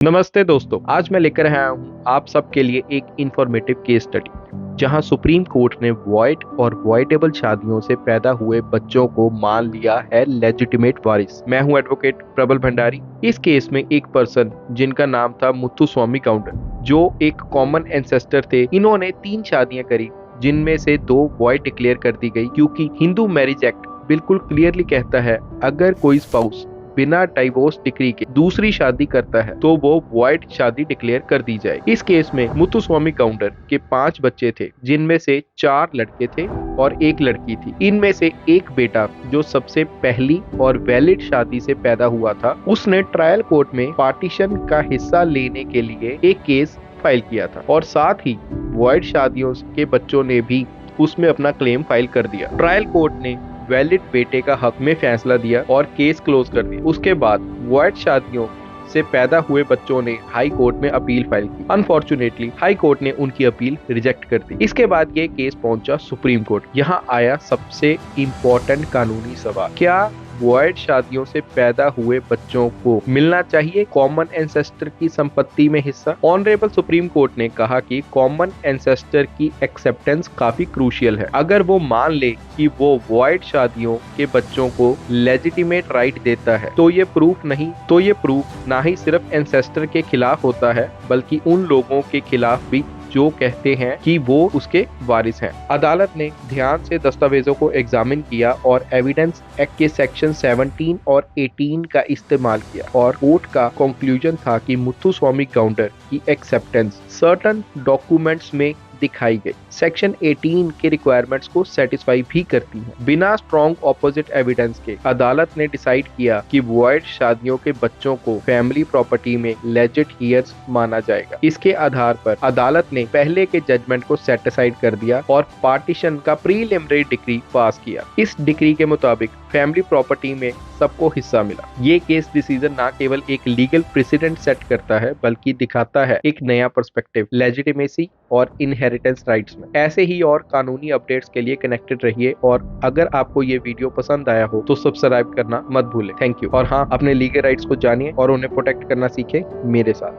नमस्ते दोस्तों, आज मैं लेकर आया हूँ आप सबके लिए एक इंफॉर्मेटिव केस स्टडी जहां सुप्रीम कोर्ट ने वॉइड और वॉइडेबल शादियों से पैदा हुए बच्चों को मान लिया है लेजिटिमेट वारिस। मैं हूं एडवोकेट प्रबल भंडारी। इस केस में एक पर्सन जिनका नाम था मुथुस्वामी काउंटर, जो एक कॉमन एंसेस्टर थे, इन्होंने 3 शादियां करी जिनमें से 2 वॉइड डिक्लेयर कर दी गई क्योंकि हिंदू मैरिज एक्ट बिल्कुल क्लियरली कहता है अगर कोई स्पाउस बिना डाइवोर्स डिक्री के दूसरी शादी करता है तो वो वॉइड शादी डिक्लेयर कर दी जाए। इस केस में मुथुस्वामी काउंटर के 5 बच्चे थे जिनमें से 4 लड़के थे और 1 लड़की थी। इनमें से एक बेटा जो सबसे पहली और वैलिड शादी से पैदा हुआ था, उसने ट्रायल कोर्ट में पार्टीशन का हिस्सा लेने के लिए एक केस फाइल किया था और साथ ही वॉइड शादियों के बच्चों ने भी उसमें अपना क्लेम फाइल कर दिया। ट्रायल कोर्ट ने वैलिड बेटे का हक में फैसला दिया और केस क्लोज कर दिया। उसके बाद वॉइड शादियों से पैदा हुए बच्चों ने हाई कोर्ट में अपील फाइल की। अनफॉर्चुनेटली हाई कोर्ट ने उनकी अपील रिजेक्ट कर दी। इसके बाद ये केस पहुंचा सुप्रीम कोर्ट। यहाँ आया सबसे इम्पोर्टेंट कानूनी सवाल, क्या वॉइड शादियों से पैदा हुए बच्चों को मिलना चाहिए कॉमन एंसेस्टर की संपत्ति में हिस्सा? ऑनरेबल सुप्रीम कोर्ट ने कहा कि कॉमन एंसेस्टर की एक्सेप्टेंस काफी क्रूशियल है। अगर वो मान ले कि वो वॉइड शादियों के बच्चों को लेजिटिमेट राइट देता है तो ये प्रूफ ना ही सिर्फ एंसेस्टर के खिलाफ होता है बल्कि उन लोगों के खिलाफ भी जो कहते हैं कि वो उसके वारिस हैं। अदालत ने ध्यान से दस्तावेजों को एग्जामिन किया और एविडेंस एक्ट के सेक्शन 17 और 18 का इस्तेमाल किया और कोर्ट का कंक्लूजन था कि मुथुस्वामी काउंटर की एक्सेप्टेंस सर्टेन डॉक्यूमेंट्स में दिखाई गई सेक्शन 18 के रिक्वायरमेंट्स को सेटिस्फाई भी करती है। बिना स्ट्रॉन्ग ऑपोजिट एविडेंस के अदालत ने डिसाइड किया कि वॉइड शादियों के बच्चों को फैमिली प्रॉपर्टी में लेजिट हियर्स माना जाएगा। इसके आधार पर अदालत ने पहले के जजमेंट को सेट असाइड कर दिया और पार्टीशन का प्रीलिमिनरी डिक्री पास किया। इस डिक्री के मुताबिक फैमिली प्रॉपर्टी में सबको हिस्सा मिला। ये केस डिसीजन ना केवल एक लीगल प्रेसिडेंट सेट करता है बल्कि दिखाता है एक नया पर्सपेक्टिव लेजिटिमेसी और इनहेरिटेंस राइट्स में। ऐसे ही और कानूनी अपडेट्स के लिए कनेक्टेड रहिए और अगर आपको ये वीडियो पसंद आया हो तो सब्सक्राइब करना मत भूलें। Thank you. और हाँ, अपने लीगल राइट्स को जानिए और उन्हें प्रोटेक्ट करना सीखें मेरे साथ।